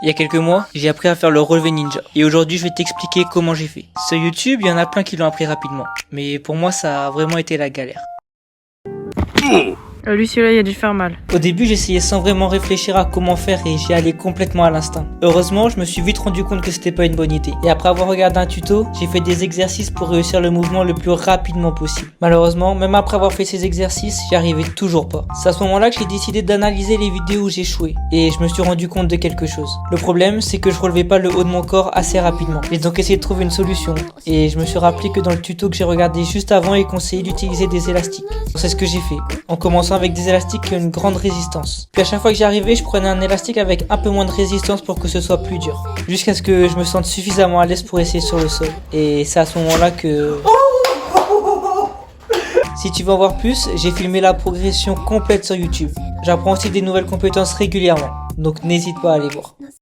Il y a quelques mois, j'ai appris à faire le relevé ninja. Et aujourd'hui, je vais t'expliquer comment j'ai fait. Sur YouTube, il y en a plein qui l'ont appris rapidement. Mais pour moi, ça a vraiment été la galère. Lui, celui-là, il a dû faire mal. Au début, j'essayais sans vraiment réfléchir à comment faire et j'y allais complètement à l'instinct. Heureusement, je me suis vite rendu compte que c'était pas une bonne idée. Et après avoir regardé un tuto, j'ai fait des exercices pour réussir le mouvement le plus rapidement possible. Malheureusement, même après avoir fait ces exercices, j'y arrivais toujours pas. C'est à ce moment-là que j'ai décidé d'analyser les vidéos où j'échouais. Et je me suis rendu compte de quelque chose. Le problème, c'est que je relevais pas le haut de mon corps assez rapidement. J'ai donc essayé de trouver une solution. Et je me suis rappelé que dans le tuto que j'ai regardé juste avant, il conseillait d'utiliser des élastiques. C'est ce que j'ai fait. En commençant avec des élastiques qui ont une grande résistance. Puis à chaque fois que j'y arrivais, je prenais un élastique avec un peu moins de résistance pour que ce soit plus dur. Jusqu'à ce que je me sente suffisamment à l'aise pour essayer sur le sol. Et c'est à ce moment-là que... Si tu veux en voir plus, j'ai filmé la progression complète sur YouTube. J'apprends aussi des nouvelles compétences régulièrement, donc n'hésite pas à aller voir.